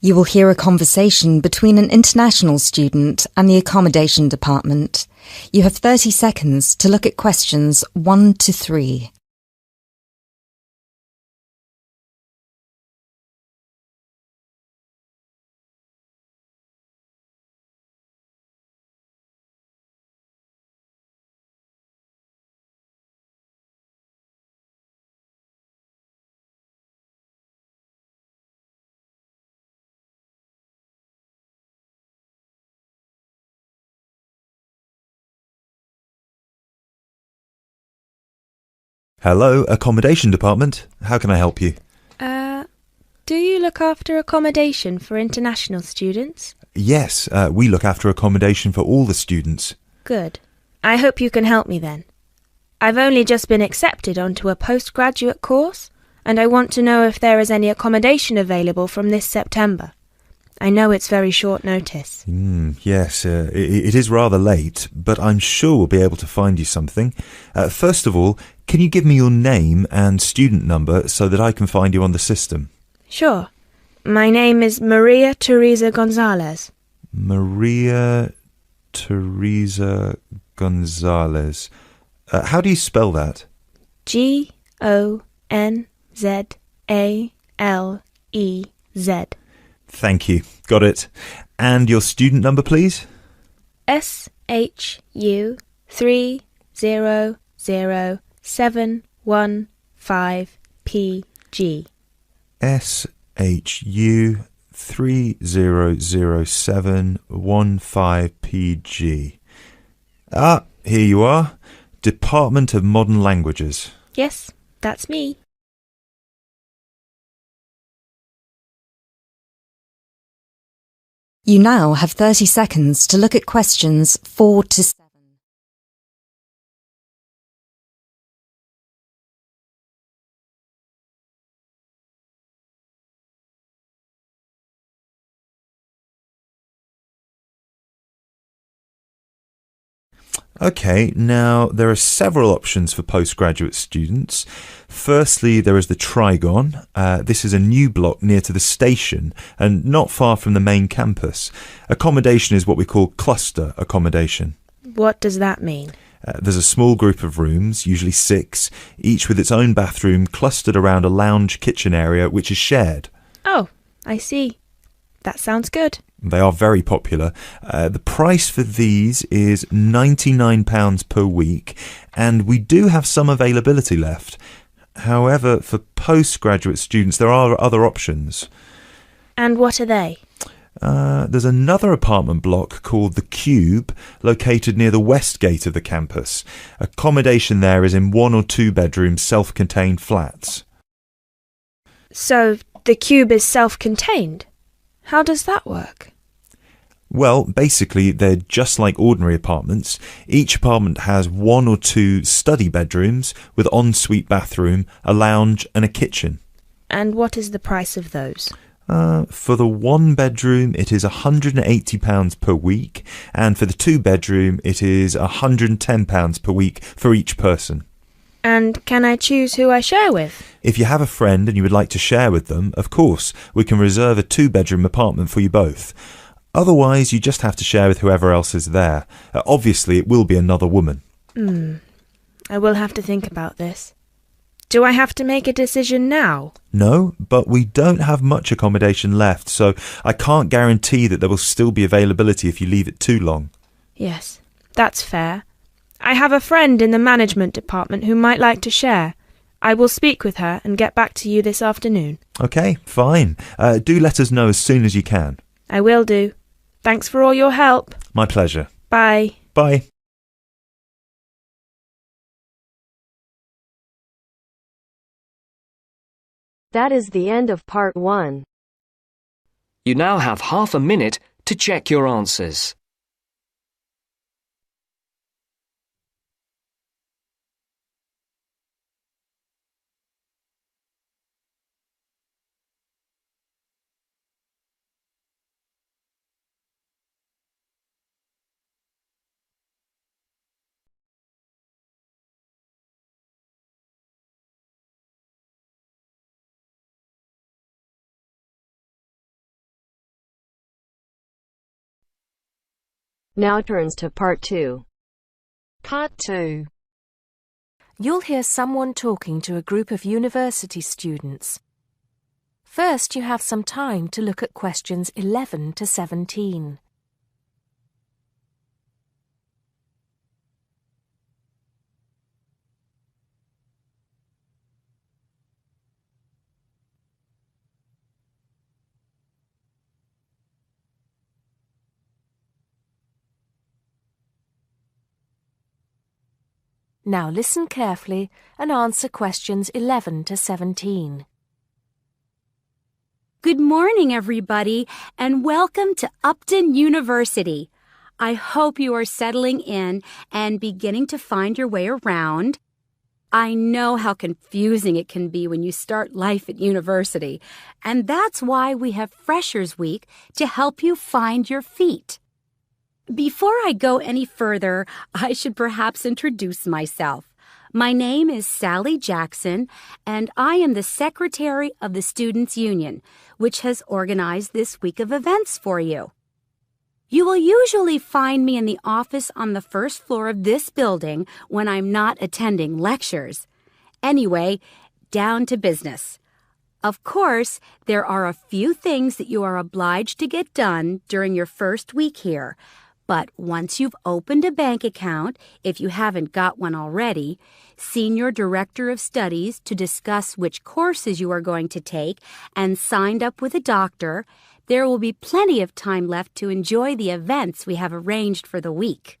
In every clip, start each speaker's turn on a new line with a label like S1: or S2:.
S1: You will hear a conversation between an international student and the Accommodation department. You have 30 seconds to look at questions 1 to 3.
S2: Hello, Accommodation department. How can I help you?
S3: Do you look after accommodation for international students?
S2: Yes, we look after accommodation for all the students.
S3: Good. I hope you can help me then. I've only just been accepted onto a postgraduate course, and I want to know if there is any accommodation available from this September. I know it's very short notice.
S2: Yes, it is rather late, but I'm sure we'll be able to find you something. First of all, can you give me your name and student number so that I can find you on the system?
S3: Sure. My name is Maria Teresa Gonzalez.
S2: Maria Teresa Gonzalez. How do you spell that?
S3: Gonzalez.
S2: Thank you. Got it. And your student number, please?
S3: SHU 300715PG.
S2: SHU 300715PG. Ah, here you are. Department of Modern Languages.
S3: Yes, that's me.
S1: You now have 30 seconds to look at questions 4 to 7.
S2: Okay, now there are several options for postgraduate students. Firstly, there is the Trigon. This is a new block near to the station and not far from the main campus. Accommodation is what we call cluster accommodation.
S3: What does that mean?
S2: There's a small group of rooms, usually 6, each with its own bathroom clustered around a lounge kitchen area which is shared.
S3: Oh, I see. That sounds good.
S2: They are very popular. The price for these is £99 per week, and we do have some availability left. However, for postgraduate students, there are other options.
S3: And what are they?
S2: There's another apartment block called The Cube, located near the west gate of the campus. Accommodation there is in 1 or 2 bedroom self-contained flats.
S3: So, the cube is self-contained? How does that work?
S2: Well, basically, they're just like ordinary apartments. Each apartment has 1 or 2 study bedrooms with ensuite bathroom, a lounge and a kitchen.
S3: And what is the price of those?
S2: For the 1 bedroom, it is £180 per week, and for the 2 bedroom, it is £110 per week for each person.
S3: And can I choose who I share with?
S2: If you have a friend and you would like to share with them, of course, we can reserve a 2-bedroom apartment for you both. Otherwise, you just have to share with whoever else is there. Obviously, it will be another woman.
S3: I will have to think about this. Do I have to make a decision now?
S2: No, but we don't have much accommodation left, so I can't guarantee that there will still be availability if you leave it too long.
S3: Yes, that's fair. I have a friend in the management department who might like to share. I will speak with her and get back to you this afternoon.
S2: Okay, fine. Do let us know as soon as you can.
S3: I will do. Thanks for all your help.
S2: My pleasure.
S3: Bye.
S2: Bye.
S4: That is the end of part 1.
S5: You now have half a minute to check your answers.
S4: Now turns to Part 2.
S6: Part 2.
S7: You'll hear someone talking to a group of university students. First, you have some time to look at questions 11 to 17. Now listen carefully and answer questions 11 to 17.
S8: Good morning, everybody, and welcome to Upton University. I hope you are settling in and beginning to find your way around. I know how confusing it can be when you start life at university, and that's why we have Freshers Week to help you find your feet. Before I go any further, I should perhaps introduce myself. My name is Sally Jackson, and I am the Secretary of the Students' Union, which has organized this week of events for you. You will usually find me in the office on the first floor of this building when I'm not attending lectures. Anyway, down to business. Of course, there are a few things that you are obliged to get done during your first week here. But once you've opened a bank account, if you haven't got one already, seen your director of studies to discuss which courses you are going to take, and signed up with a doctor, there will be plenty of time left to enjoy the events we have arranged for the week.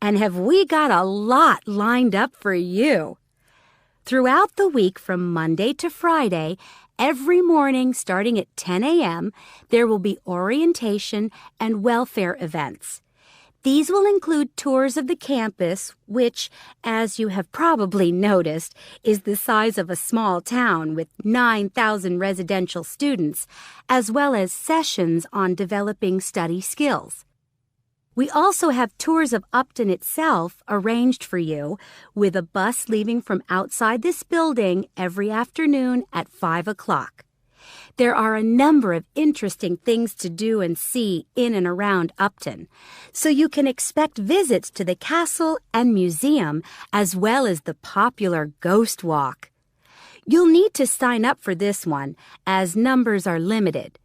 S8: And have we got a lot lined up for you? Throughout the week from Monday to Friday, every morning starting at 10 a.m., there will be orientation and welfare events. These will include tours of the campus, which, as you have probably noticed, is the size of a small town with 9,000 residential students, as well as sessions on developing study skills. We also have tours of Upton itself arranged for you, with a bus leaving from outside this building every afternoon at 5 o'clock. There are a number of interesting things to do and see in and around Upton, so you can expect visits to the castle and museum as well as the popular Ghost Walk. You'll need to sign up for this one, as numbers are limited.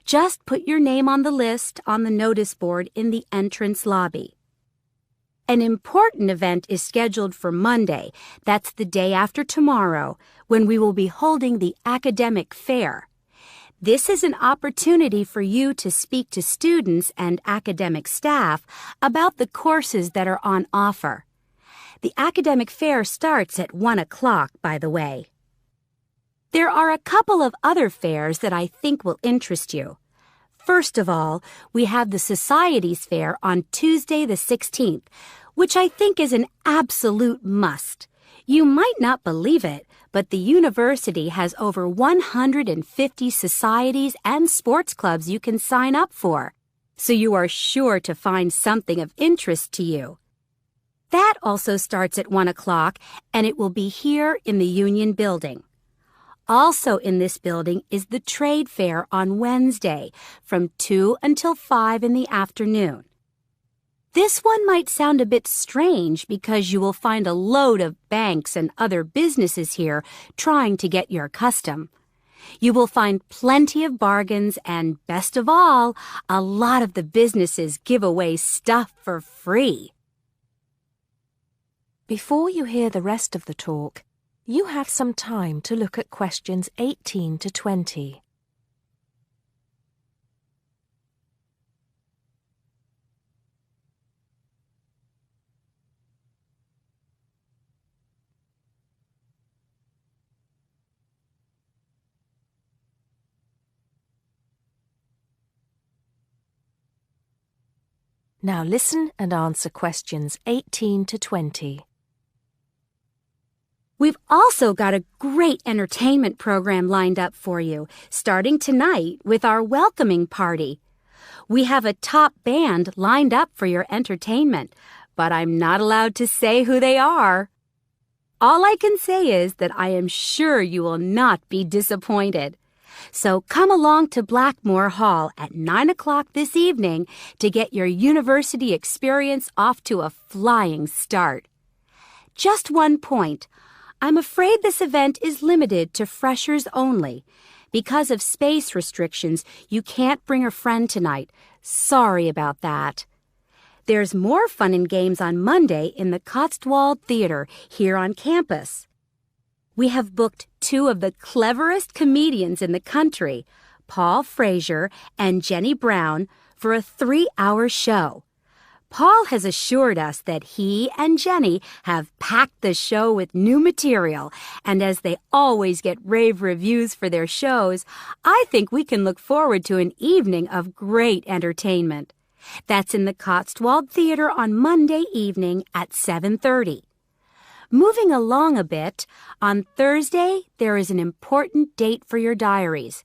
S8: Just put your name on the list on the notice board in the entrance lobby. An important event is scheduled for Monday, that's the day after tomorrow, when we will be holding the academic fair. This is an opportunity for you to speak to students and academic staff about the courses that are on offer. The academic fair starts at 1 o'clock, by the way. There are a couple of other fairs that I think will interest you. First of all, we have the Societies Fair on Tuesday the 16th, which I think is an absolute must. You might not believe it, but the university has over 150 societies and sports clubs you can sign up for, so you are sure to find something of interest to you. That also starts at 1 o'clock, and it will be here in the Union Building. Also in this building is the Trade Fair on Wednesday from 2 until 5 in the afternoon. This one might sound a bit strange because you will find a load of banks and other businesses here trying to get your custom. You will find plenty of bargains and, best of all, a lot of the businesses give away stuff for free.
S7: Before you hear the rest of the talk, you have some time to look at questions 18 to 20. Now listen and answer questions 18 to 20.
S8: We've also got a great entertainment program lined up for you, starting tonight with our welcoming party. We have a top band lined up for your entertainment, but I'm not allowed to say who they are. All I can say is that I am sure you will not be disappointed. So come along to Blackmore Hall at 9 o'clock this evening to get your university experience off to a flying start. Just one point. I'm afraid this event is limited to freshers only. Because of space restrictions, you can't bring a friend tonight. Sorry about that. There's more fun and games on Monday in the Cotswold Theater here on campus. We have booked two of the cleverest comedians in the country, Paul Frazier and Jenny Brown, for a 3-hour show. Paul has assured us that he and Jenny have packed the show with new material, and as they always get rave reviews for their shows, I think we can look forward to an evening of great entertainment. That's in the Cotswold Theater on Monday evening at 7:30. Moving along a bit, on Thursday there is an important date for your diaries.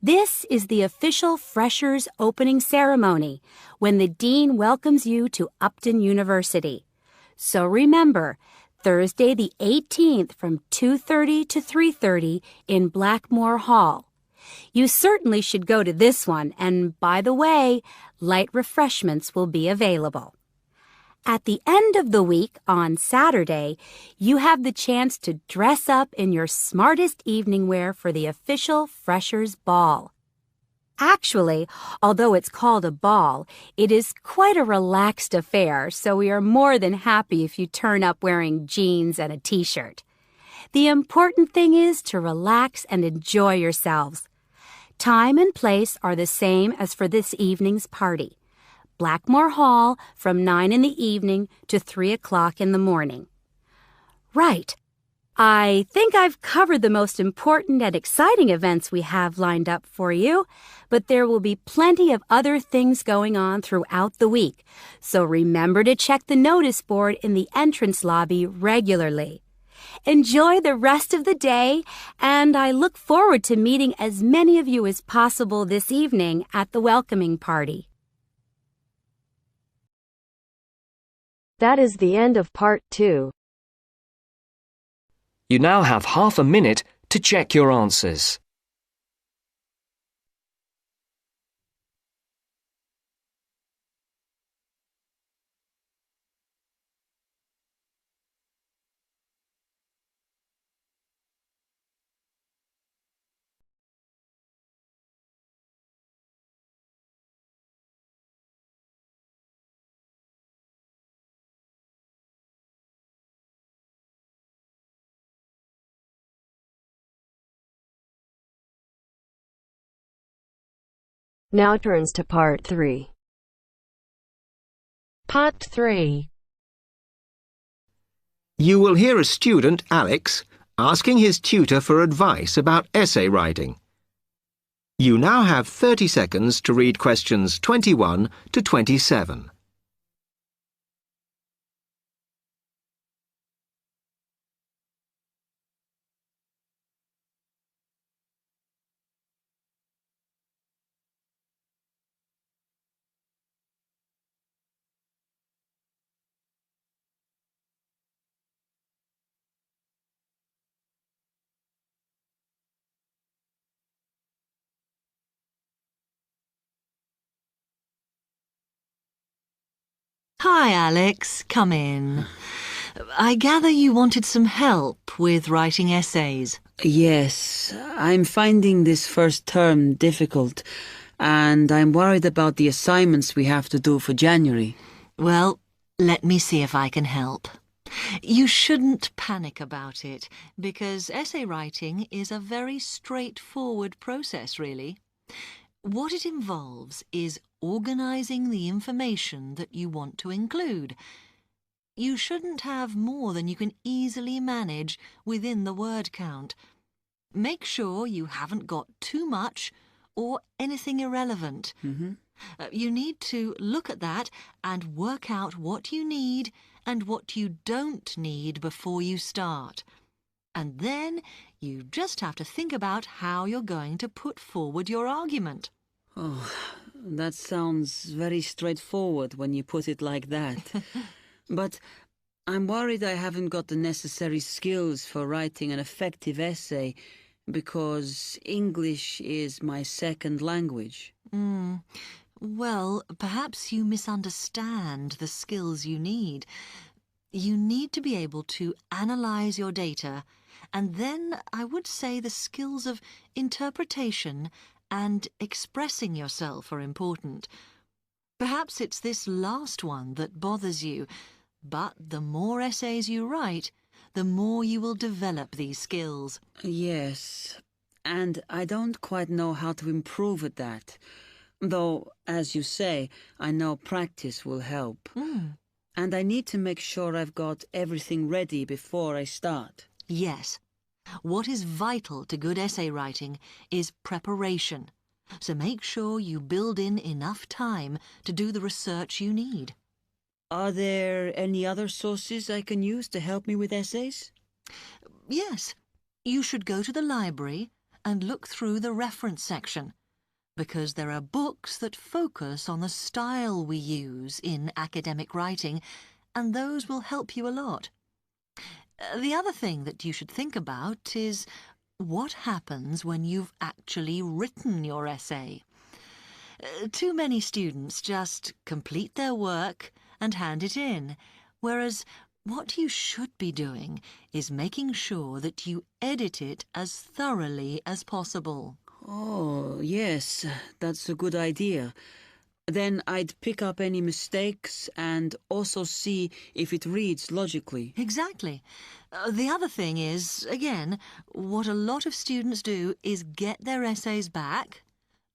S8: This is the official Freshers opening ceremony, when the Dean welcomes you to Upton University. So remember, Thursday the 18th from 2:30 to 3:30 in Blackmore Hall. You certainly should go to this one, and by the way, light refreshments will be available. At the end of the week, on Saturday, you have the chance to dress up in your smartest evening wear for the official Freshers' Ball. Actually, although it's called a ball, it is quite a relaxed affair, so we are more than happy if you turn up wearing jeans and a t-shirt. The important thing is to relax and enjoy yourselves. Time and place are the same as for this evening's party. Blackmore Hall from 9 in the evening to 3 o'clock in the morning. Right. I think I've covered the most important and exciting events we have lined up for you, but there will be plenty of other things going on throughout the week, so remember to check the notice board in the entrance lobby regularly. Enjoy the rest of the day, and I look forward to meeting as many of you as possible this evening at the welcoming party.
S4: That is the end of part 2.
S5: You now have half a minute to check your answers.
S4: Now turns to part 3.
S6: Part 3.
S9: You will hear a student, Alex, asking his tutor for advice about essay writing. You now have 30 seconds to read questions 21 to 27.
S10: Hi, Alex. Come in. I gather you wanted some help with writing essays.
S11: Yes, I'm finding this first term difficult, and I'm worried about the assignments we have to do for January.
S10: Well, let me see if I can help. You shouldn't panic about it, because essay writing is a very straightforward process, really. What it involves is organising the information that you want to include. You shouldn't have more than you can easily manage within the word count. Make sure you haven't got too much or anything irrelevant. You need to look at that and work out what you need and what you don't need before you start. And then you just have to think about how you're going to put forward your argument.
S11: Oh, that sounds very straightforward when you put it like that. But I'm worried I haven't got the necessary skills for writing an effective essay, because English is my second language.
S10: Well, perhaps you misunderstand the skills you need. You need to be able to analyze your data, and then I would say the skills of interpretation and expressing yourself are important. Perhaps it's this last one that bothers you, but the more essays you write, the more you will develop these skills.
S11: Yes, and I don't quite know how to improve at that. Though, as you say, I know practice will help. And I need to make sure I've got everything ready before I start.
S10: Yes. What is vital to good essay writing is preparation. So make sure you build in enough time to do the research you need.
S11: Are there any other sources I can use to help me with essays?
S10: Yes. You should go to the library and look through the reference section, because there are books that focus on the style we use in academic writing, and those will help you a lot. The other thing that you should think about is what happens when you've actually written your essay. Too many students just complete their work and hand it in, whereas what you should be doing is making sure that you edit it as thoroughly as possible.
S11: Oh, yes, that's a good idea. Then I'd pick up any mistakes and also see if it reads logically.
S10: Exactly. The other thing is, again, what a lot of students do is get their essays back,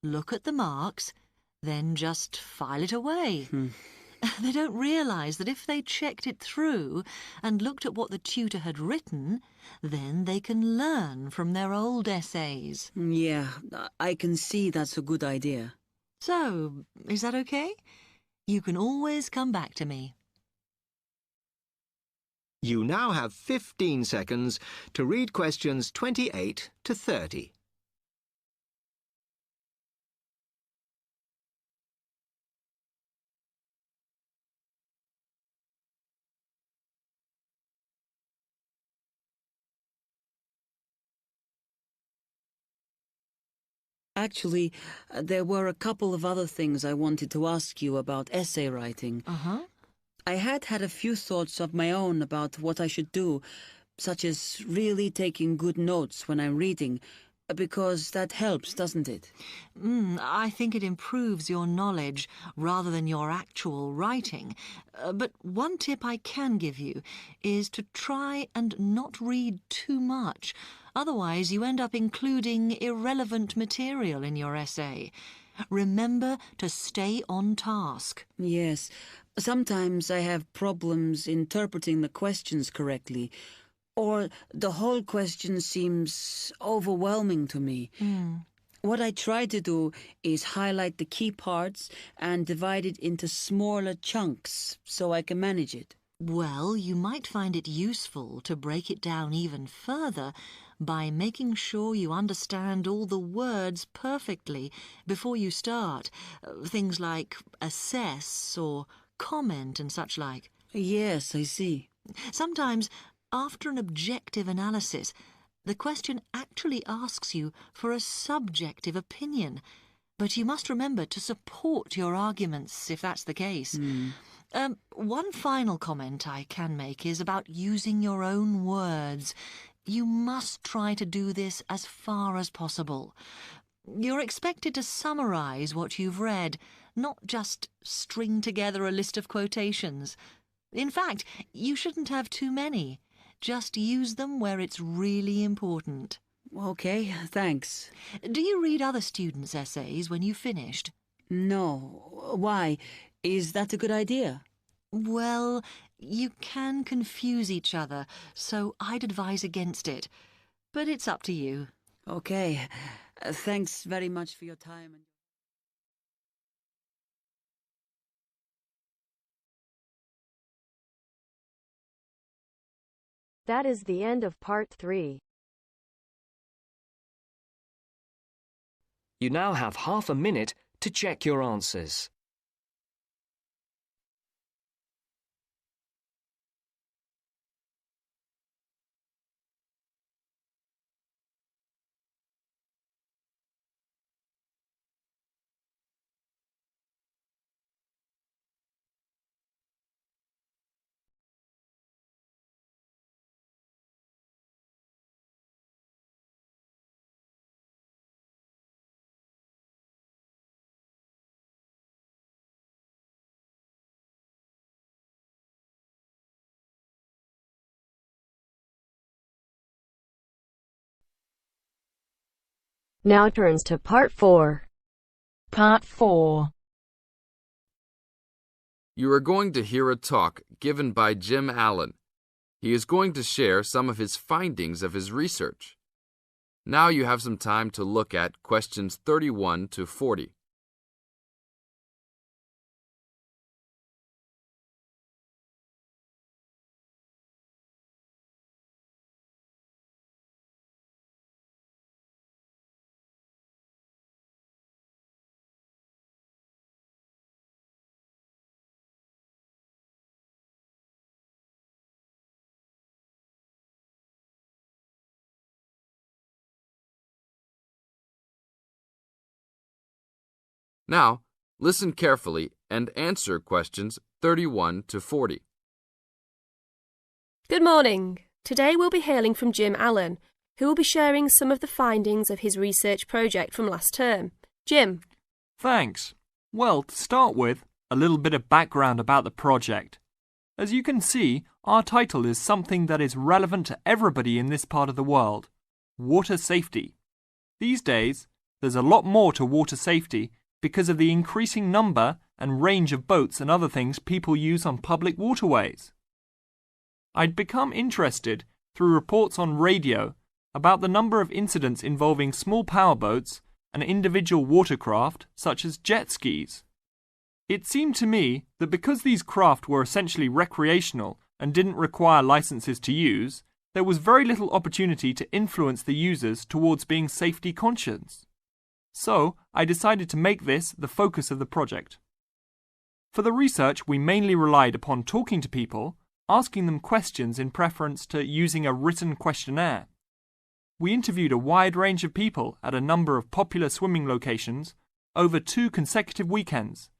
S10: look at the marks, then just file it away. They don't realise that if they checked it through and looked at what the tutor had written, then they can learn from their old essays.
S11: Yeah, I can see that's a good idea.
S10: So, is that okay? You can always come back to me.
S9: You now have 15 seconds to read questions 28 to 30.
S11: Actually, there were a couple of other things I wanted to ask you about essay writing. I had a few thoughts of my own about what I should do, such as really taking good notes when I'm reading, because that helps, doesn't it?
S10: I think it improves your knowledge rather than your actual writing. But one tip I can give you is to try and not read too much. Otherwise, you end up including irrelevant material in your essay. Remember to stay on task.
S11: Yes. Sometimes I have problems interpreting the questions correctly, or the whole question seems overwhelming to me. What I try to do is highlight the key parts and divide it into smaller chunks so I can manage it.
S10: Well, you might find it useful to break it down even further by making sure you understand all the words perfectly before you start. Things like assess or comment and such like.
S11: Yes, I see.
S10: Sometimes, after an objective analysis, the question actually asks you for a subjective opinion, but you must remember to support your arguments if that's the case. One final comment I can make is about using your own words. You must try to do this as far as possible. You're expected to summarise what you've read, not just string together a list of quotations. In fact, you shouldn't have too many. Just use them where it's really important.
S11: Okay, thanks.
S10: Do you read other students' essays when you've finished?
S11: No. Why? Is that a good idea?
S10: Well, you can confuse each other, so I'd advise against it. But it's up to you.
S11: Okay. Thanks very much for your time.
S4: That is the end of part 3.
S5: You now have half a minute to check your answers.
S4: Now turns to Part 4.
S6: Part 4.
S12: You are going to hear a talk given by Jim Allen. He is going to share some of his findings of his research. Now you have some time to look at questions 31 to 40. Now, listen carefully and answer questions 31 to 40.
S13: Good morning. Today we'll be hearing from Jim Allen, who will be sharing some of the findings of his research project from last term. Jim.
S14: Thanks. Well, to start with, a little bit of background about the project. As you can see, our title is something that is relevant to everybody in this part of the world: water safety. These days, there's a lot more to water safety because of the increasing number and range of boats and other things people use on public waterways. I'd become interested through reports on radio about the number of incidents involving small powerboats and individual watercraft such as jet skis. It seemed to me that because these craft were essentially recreational and didn't require licenses to use, there was very little opportunity to influence the users towards being safety conscious. So, I decided to make this the focus of the project. For the research, we mainly relied upon talking to people, asking them questions in preference to using a written questionnaire. We interviewed a wide range of people at a number of popular swimming locations over 2 consecutive weekends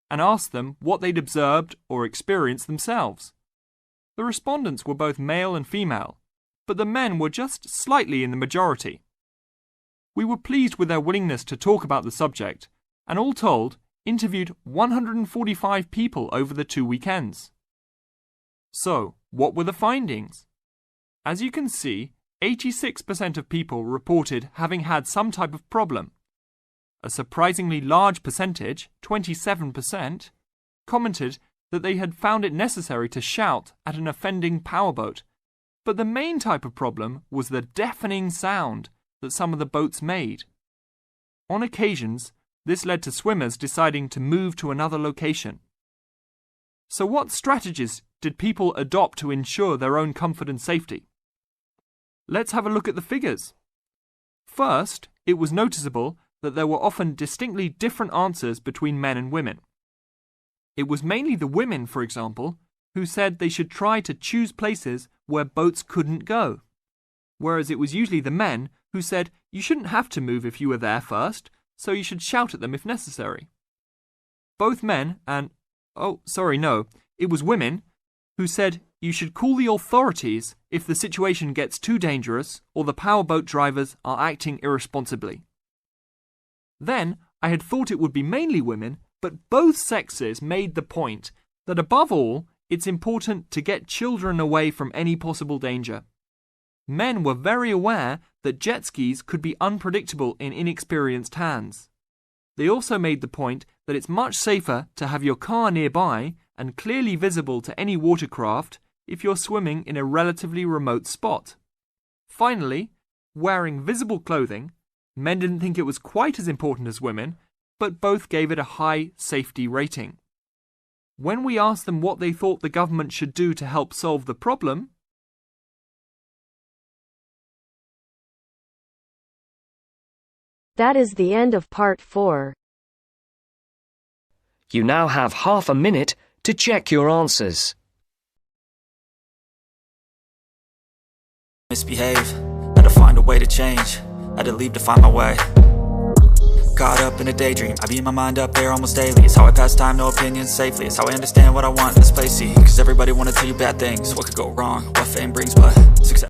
S14: and asked them what they'd observed or experienced themselves. The respondents were both male and female, but the men were just slightly in the majority. We were pleased with their willingness to talk about the subject, and all told, interviewed 145 people over the 2 weekends. So, what were the findings? As you can see, 86% of people reported having had some type of problem. A surprisingly large percentage, 27%, commented that they had found it necessary to shout at an offending powerboat, but the main type of problem was the deafening sound that some of the boats made. On occasions, this led to swimmers deciding to move to another location. So what strategies did people adopt to ensure their own comfort and safety? Let's have a look at the figures. First, it was noticeable that there were often distinctly different answers between men and women. It was mainly the women, for example, who said they should try to choose places where boats couldn't go, whereas it was usually the men who said you shouldn't have to move if you were there first, so you should shout at them if necessary. Both men and, it was women who said you should call the authorities if the situation gets too dangerous or the powerboat drivers are acting irresponsibly. Then, I had thought it would be mainly women, but both sexes made the point that above all, it's important to get children away from any possible danger. Men were very aware that jet skis could be unpredictable in inexperienced hands. They also made the point that it's much safer to have your car nearby and clearly visible to any watercraft if you're swimming in a relatively remote spot. Finally, wearing visible clothing, men didn't think it was quite as important as women, but both gave it a high safety rating. When we asked them what they thought the government should do to help solve the problem,
S4: That is the end of Part 4.
S5: You now have half a minute to check your answers.
S15: Misbehave, had to find a way to change, had to leave to find my way. Caught up in a daydream, I beat my mind up there almost daily. It's how I pass time, no opinions safely. It's how I understand what I want in this place, see. Cause everybody wanna tell you bad things, what could go wrong, what fame brings, but success